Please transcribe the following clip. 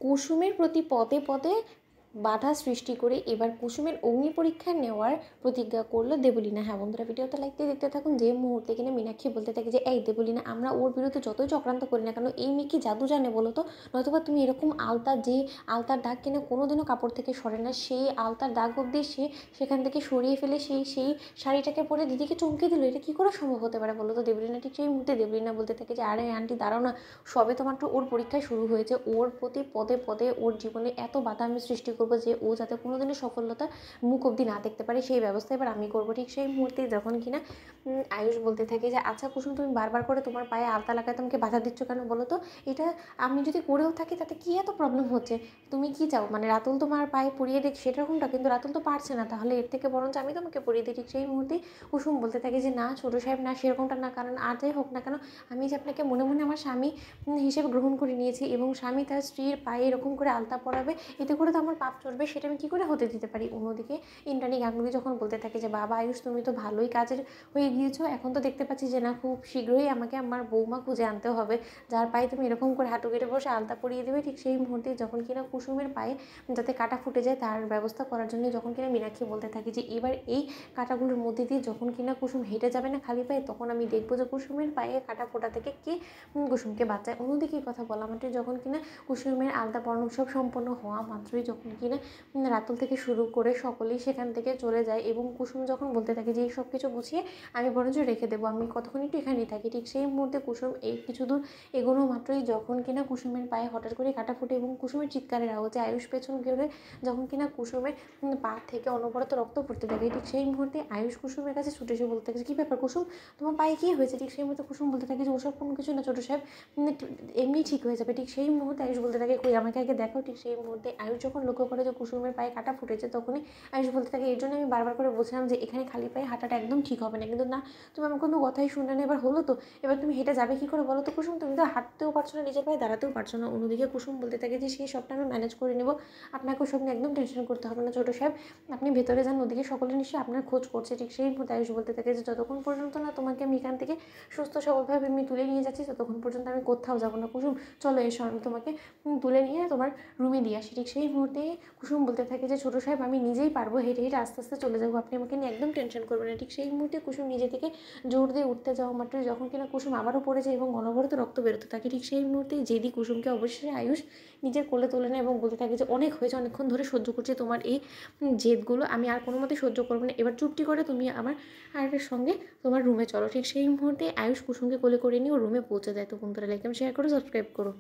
কুসুমের প্রতি পদে পদে বাধা সৃষ্টি করে এবার কুসুমের অগ্নি পরীক্ষা নেওয়ার প্রতিজ্ঞা করলো দেবলীনা। হ্যাঁ বন্ধুরা, ভিডিওটা লাইক দিয়ে দেখতে থাকুন। যে মুহূর্তে কিনা মীনাক্ষী বলতে থাকে যে এই দেবলীনা, আমরা ওর বিরুদ্ধে যতই চক্রান্ত করি না কেন, এই মেয়ে কি জাদু জানে বলো তো? নয়তোবা তুমি এরকম আলতা, যে আলতার দাগ কিনা কোনোদিনও কাপড় থেকে সরে না, সেই আলতার দাগ অবধি সে সেখান থেকে সরিয়ে ফেলে সেই শাড়িটাকে পরে দিদিকে চমকে দিল। এটা কী করে সম্ভব হতে পারে বলো তো? দেবলীনা ঠিক সেই মুহূর্তে দেবলীনা বলতে থাকে যে আরে আন্টি দাঁড়াও না, সবে তো মাত্র ওর পরীক্ষায় শুরু হয়েছে, ওর প্রতি পদে পদে ওর জীবনে এত বাধা আমি সৃষ্টি করবো যে ও যাতে কোনোদিনও সফলতা মুখ অবধি না দেখতে পারে, সেই ব্যবস্থা এবার আমি করবো। ঠিক সেই মুহূর্তে যখন কিনা আয়ুষ বলতে থাকে যে আচ্ছা কুসুম, তুমি বারবার করে তোমার পায়ে আলতা লাগাতে আমাকে বাধা দিচ্ছ কেন বলো তো? এটা আমি যদি করেও থাকি তাতে কী এত প্রবলেম হচ্ছে? তুমি কি চাও মানে রাতুল তোমার পায়ে পরিয়ে দিক সেরকমটা? কিন্তু রাতুল তো পারছে না, তাহলে এর থেকে বরঞ্চ আমি তোমাকে পরিয়ে দিই। ঠিক সেই মুহূর্তেই কুসুম বলতে থাকে যে না ছোটো সাহেব, না সেরকমটা না, কারণ আর যাই হোক না কেন আমি যে আপনাকে মনে মনে আমার স্বামী হিসেবে গ্রহণ করে নিয়েছি, এবং স্বামী তার স্ত্রীর পায়ে এরকম করে আলতা পরাবে, এতে করে তো আমার পাপ চলবে, সেটা আমি কী করে হতে দিতে পারি? অন্যদিকে ইন্দ্রাণী গাঙ্গুলি যখন বলতে থাকে যে বাবা আয়ুষ, তুমি তো ভালোই কাজের হয়ে গিয়েছো, এখন তো দেখতে পাচ্ছি যে না খুব শীঘ্রই আমাকে আমার বৌমা খুঁজে আনতে হবে যার পায়ে তুমি এরকম করে হাঁটু কেটে বসে আলতা পরিয়ে দেবে। ঠিক সেই মুহূর্তে যখন কিনা কুসুমের পায়ে যাতে কাটা ফুটে যায় তার ব্যবস্থা করার জন্য যখন কিনা মীনাক্ষী বলতে থাকে যে এবার এই কাটাগুলোর মধ্যে দিয়ে যখন কিনা কুসুম হেঁটে যাবে না খালি পায়ে, তখন আমি দেখবো যে কুসুমের পায়ে কাটা ফোটা থেকে কে কুসুমকে বাঁচায়। অন্যদিকে এই কথা বলা মাত্রই যখন কিনা কুসুমের আলতা পরানো উৎসব সম্পন্ন হওয়া মাত্রই যখন কিনা রাতুল থেকে শুরু করে সকলেই সেখান থেকে চলে যায়, এবং কুসুম যখন বলতে থাকে যে এই সব কিছু গুছিয়ে আমি বরঞ্চ রেখে দেবো, আমি কতক্ষণ একটু এখানেই থাকি। ঠিক সেই মুহূর্তে কুসুম এই কিছু দূর এগোনো মাত্রই যখন কিনা কুসুমের পায়ে হঠাৎ করে কাটা ফুটে এবং কুসুমের চিৎকারের আওয়াজে আয়ুষ পেছন ঘিরে যখন কিনা কুসুমের পা থেকে অনবরত রক্ত পড়তে থাকে, ঠিক সেই মুহূর্তে আয়ুষ কুসুমের কাছে ছুটে এসে বলতে থাকে কী ব্যাপার কুসুম, তোমার পায়ে কী হয়েছে? ঠিক সেই মুহূর্তে কুসুম বলতে থাকে যে ওসব কোনো কিছু না ছোটো সাহেব, এমনি ঠিক হয়ে যাবে। ঠিক সেই মুহূর্তে আয়ুষ বলতে থাকে কই আমাকে আগে দেখো। ঠিক সেই মুহূর্তে আয়ুষ যখন লক্ষ্য করে যে কুসুমের পায়ে কাটা ফুটেছে, তখনই আয়ুষ বলতে থাকে এর জন্য আমি বারবার করে বলছিলাম যে এখানে খালি পায়ে হাঁটাটা একদম ঠিক হবে না, কিন্তু না তুমি আমার কোনো কথাই শুনলে না। এবার হলো তো, এবার তুমি হেঁটে যাবে কী করে বলো তো কুসুম? তুমি তো হাঁটতেও পারছো না, নিজের পায়ে দাঁড়াতেও পারছো না। অন্যদিকে কুসুম বলতে থাকে যে সেই সবটা আমি ম্যানেজ করে নেবো, আপনাকে ওসব নিয়ে একদম টেনশন করতে হবে না ছোটো সাহেব, আপনি ভেতরে যান, ওদিকে সকলে নিশ্চয়ই আপনার খোঁজ করছে। ঠিক সেই মুহূর্তে আয়ুষ বলতে থাকে যে যতক্ষণ পর্যন্ত না তোমাকে আমি এখান থেকে সুস্থ সবলভাবে আমি তুলে নিয়ে যাচ্ছি ততক্ষণ পর্যন্ত আমি কোথাও যাবো না। কুসুম চলো এসো, আমি তোমাকে তুলে নিয়ে তোমার রুমে দিয়ে আসি। ঠিক সেই মুহূর্তে কুসুম বলতে থাকে যে ছোটো সাহেব আমি নিজেই পারবো, হেঁটে হেঁটে আস্তে আস্তে চলে যাবো, আপনি আমাকে নিয়ে একদম টেনশন করবেন না। ঠিক সেই মুহূর্তে কুসুম নিজে থেকে জোর দিয়ে উঠতে যাওয়া মাত্র যখন কিনা কুসুম আবারও পড়ে যায় এবং অনবরত রক্ত বেরোতে থাকে, ঠিক সেই মুহূর্তেই জেদি কুসুমকে অবশ্যই আয়ুষ নিজের কোলে তোলে নেয় এবং বলতে থাকে যে অনেক হয়েছে, অনেকক্ষণ ধরে সহ্য করছে তোমার এই জেদগুলো, আমি আর কোনো মতে সহ্য করবো না, এবার চুপটি করে তুমি আমার আর সঙ্গে তোমার রুমে চলো। ঠিক সেই মুহূর্তে আয়ুষ কুসুমকে কোলে করে নিয়ে ও রুমে পৌঁছে দেয়। তো বন্ধুরা লাইক এবং শেয়ার করো, সাবস্ক্রাইব করো।